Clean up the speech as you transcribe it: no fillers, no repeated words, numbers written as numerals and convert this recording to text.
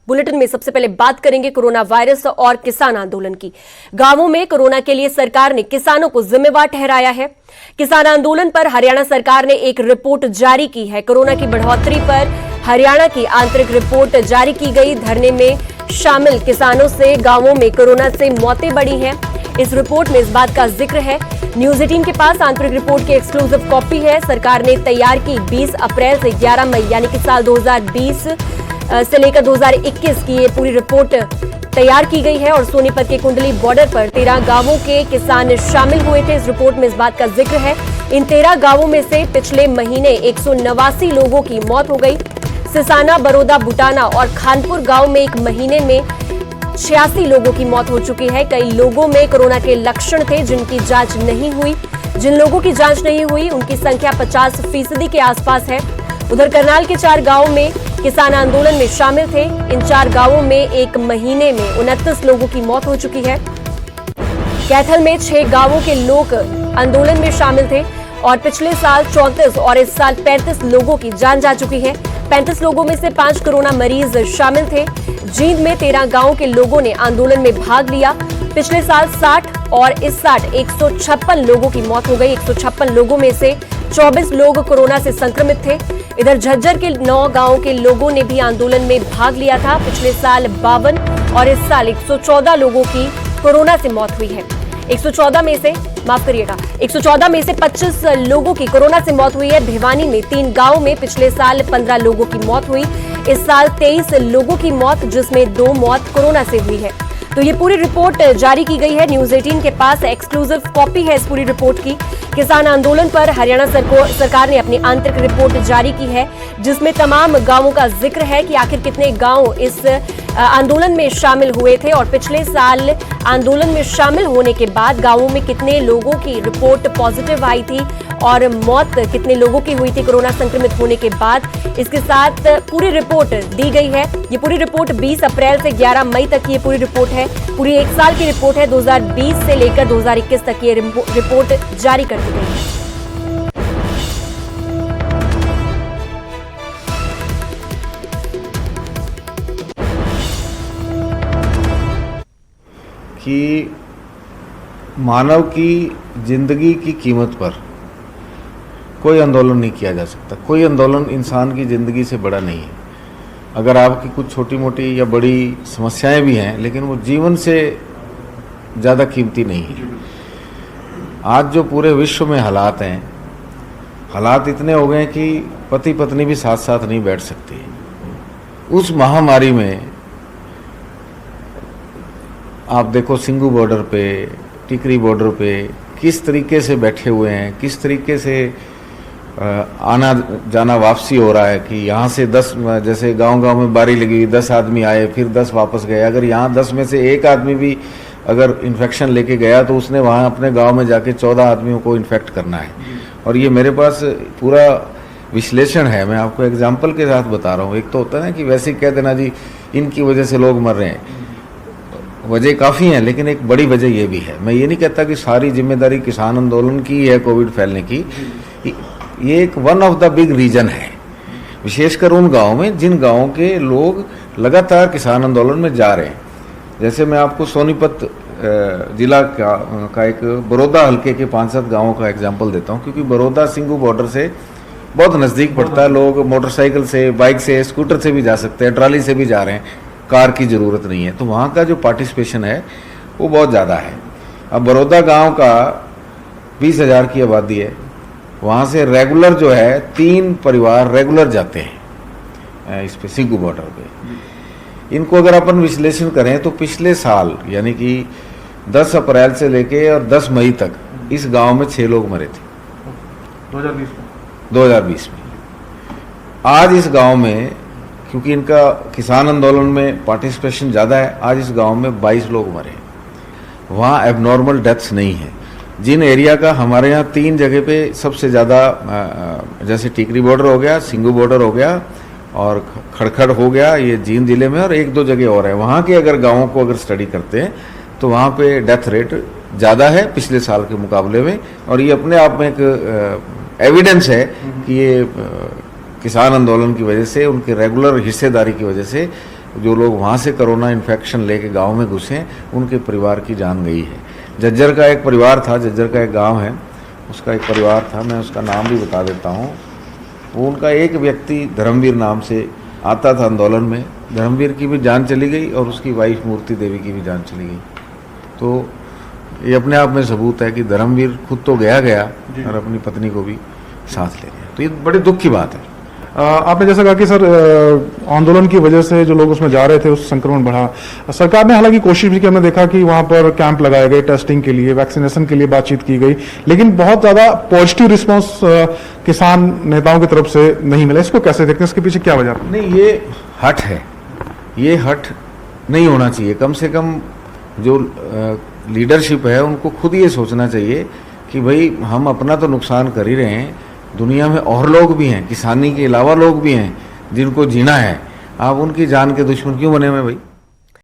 Bulletin में सबसे पहले बात करेंगे कोरोना वायरस और किसान आंदोलन की। गांवों में कोरोना के लिए सरकार ने किसानों को जिम्मेवार ठहराया है। किसान आंदोलन पर हरियाणा सरकार ने एक रिपोर्ट जारी की है। कोरोना की बढ़ोतरी पर हरियाणा की आंतरिक रिपोर्ट जारी की गई। धरने में शामिल किसानों से गांवों में कोरोना से मौतें बढ़ी हैं। इस रिपोर्ट में इस बात का जिक्र है। न्यूज 18 के पास आंतरिक रिपोर्ट की एक्सक्लूसिव कॉपी है। सरकार ने तैयार की 20 अप्रैल से 11 मई यानी कि साल 2020 से लेकर 2021 की ये पूरी रिपोर्ट तैयार की गई है और सोनीपत के कुंडली बॉर्डर पर 13 गांवों के किसान शामिल हुए थे। इस रिपोर्ट में इस बात का जिक्र है। इन 13 गांवों में से पिछले महीने 189 लोगों की मौत हो गई। सिसाना, बरोदा, बुटाना और खानपुर गांव में एक महीने में 86 लोगों की मौत हो चुकी है। कई लोगों में कोरोना के लक्षण थे जिनकी जांच नहीं हुई। जिन लोगों की जांच नहीं हुई उनकी संख्या 50% के आसपास है। उधर करनाल के 4 गांवों में किसान आंदोलन में शामिल थे। इन 4 गांवों में एक महीने में 29 लोगों की मौत हो चुकी है। कैथल में 6 गांवों के लोग आंदोलन में शामिल थे और पिछले साल 34 और इस साल 35 लोगों की जान जा चुकी है। 35 लोगों में से 5 कोरोना मरीज शामिल थे। जींद में 13 गांवों के लोगों ने आंदोलन में भाग लिया। पिछले साल 60 और इस साल 156 लोगों की मौत हो गई। 156 लोगों में से 24 लोग कोरोना से संक्रमित थे। इधर झज्जर के 9 गांवों के लोगों ने भी आंदोलन में भाग लिया था। पिछले साल 52 और इस साल 114 लोगों की कोरोना से मौत हुई है। 114 में से 25 लोगों की कोरोना से मौत हुई है। भिवानी में 3 गांवों में पिछले साल 15 लोगों की मौत हुई। इस साल 23 लोगों की मौत, जिसमें 2 मौत कोरोना से हुई है। तो ये पूरी रिपोर्ट जारी की गई है। न्यूज 18 के पास एक्सक्लूसिव कॉपी है इस पूरी रिपोर्ट की। किसान आंदोलन पर हरियाणा सरकार ने अपनी आंतरिक रिपोर्ट जारी की है, जिसमें तमाम गांवों का जिक्र है कि आखिर कितने गांव इस आंदोलन में शामिल हुए थे और पिछले साल आंदोलन में शामिल होने के बाद गांवों में कितने लोगों की रिपोर्ट पॉजिटिव आई थी और मौत कितने लोगों की हुई थी कोरोना संक्रमित होने के बाद। इसके साथ पूरी रिपोर्ट दी गई है। ये पूरी रिपोर्ट 20 अप्रैल से 11 मई तक की ये पूरी रिपोर्ट है। पूरी 1 साल की रिपोर्ट है। 2020 से लेकर 2021 तक ये रिपोर्ट जारी कर दी गई है। कि मानव की जिंदगी की कीमत पर कोई आंदोलन नहीं किया जा सकता। कोई आंदोलन इंसान की ज़िंदगी से बड़ा नहीं है। अगर आपकी कुछ छोटी मोटी या बड़ी समस्याएं भी हैं, लेकिन वो जीवन से ज़्यादा कीमती नहीं है। आज जो पूरे विश्व में हालात हैं, हालात इतने हो गए हैं कि पति पत्नी भी साथ साथ नहीं बैठ सकते। उस महामारी में आप देखो, सिंगू बॉर्डर पे, टिकरी बॉर्डर पे किस तरीके से बैठे हुए हैं, किस तरीके से आना जाना वापसी हो रहा है कि यहाँ से 10, जैसे गांव-गांव में बारी लगी, 10 आदमी आए, फिर 10 वापस गए। अगर यहाँ 10 में से एक आदमी भी अगर इन्फेक्शन लेके गया तो उसने वहाँ अपने गांव में जाके 14 आदमियों को इन्फेक्ट करना है। और ये मेरे पास पूरा विश्लेषण है, मैं आपको एग्जाम्पल के साथ बता रहा हूँ। एक तो होता है ना कि वैसे ही कह देना जी इनकी वजह से लोग मर रहे हैं। वजह काफ़ी हैं, लेकिन एक बड़ी वजह ये भी है। मैं ये नहीं कहता कि सारी जिम्मेदारी किसान आंदोलन की है कोविड फैलने की। ये एक one of the big reason है, विशेषकर उन गाँव में जिन गाँव के लोग लगातार किसान आंदोलन में जा रहे हैं। जैसे मैं आपको सोनीपत जिला का एक बरोदा हल्के के 5-7 गाँवों का एग्जाम्पल देता हूँ, क्योंकि बरोदा सिंगू बॉर्डर से बहुत नज़दीक पड़ता है। लोग मोटरसाइकिल से, बाइक से, स्कूटर से भी जा सकते हैं, ट्राली से भी जा रहे हैं, कार की ज़रूरत नहीं है। तो वहाँ का जो पार्टिसिपेशन है वो बहुत ज़्यादा है। अब बरोदा गांव का 20,000 की आबादी है। वहाँ से रेगुलर जो है 3 परिवार रेगुलर जाते हैं इस पे सिंगू बॉर्डर पे। इनको अगर अपन विश्लेषण करें तो पिछले साल यानी कि 10 अप्रैल से लेके और 10 मई तक इस गांव में 6 लोग मरे थे 2020 में। आज इस गांव में, क्योंकि इनका किसान आंदोलन में पार्टिसिपेशन ज़्यादा है, आज इस गांव में 22 लोग मरे। वहाँ एबनॉर्मल डेथ्स नहीं है। जिन एरिया का हमारे यहाँ 3 जगह पे सबसे ज़्यादा, जैसे टिकरी बॉर्डर हो गया, सिंगू बॉर्डर हो गया और खड़खड़ हो गया, ये जींद जिले में, और 1-2 जगह और है। वहाँ के अगर गाँवों को अगर स्टडी करते हैं तो वहाँ पे डेथ रेट ज़्यादा है पिछले साल के मुकाबले में। और ये अपने आप में एक एविडेंस है कि ये किसान आंदोलन की वजह से, उनके रेगुलर हिस्सेदारी की वजह से जो लोग वहाँ से कोरोना इन्फेक्शन लेके गांव में घुसे उनके परिवार की जान गई है। जज्जर का एक परिवार था, जज्जर का एक गांव है, उसका एक परिवार था, मैं उसका नाम भी बता देता हूँ। वो उनका एक व्यक्ति धर्मवीर नाम से आता था आंदोलन में, धर्मवीर की भी जान चली गई और उसकी वाइफ मूर्ति देवी की भी जान चली गई। तो ये अपने आप में सबूत है कि धर्मवीर खुद तो गया और अपनी पत्नी को भी साथ ले गया। तो ये बड़े दुख की बात है। आपने जैसा कहा कि सर आंदोलन की वजह से जो लोग उसमें जा रहे थे उस संक्रमण बढ़ा। सरकार ने हालांकि कोशिश भी की, हमने देखा कि वहां पर कैंप लगाए गए टेस्टिंग के लिए, वैक्सीनेशन के लिए बातचीत की गई, लेकिन बहुत ज्यादा पॉजिटिव रिस्पांस किसान नेताओं की तरफ से नहीं मिला। इसको कैसे देखते हैं, इसके पीछे क्या वजह? नहीं, ये हट है, ये हट नहीं होना चाहिए। कम से कम जो लीडरशिप है उनको खुद ये सोचना चाहिए कि भाई हम अपना तो नुकसान कर ही रहे हैं, दुनिया में और लोग भी हैं, किसानी के अलावा लोग भी हैं जिनको जीना है। आप उनकी जान के दुश्मन क्यों बने हुए भाई?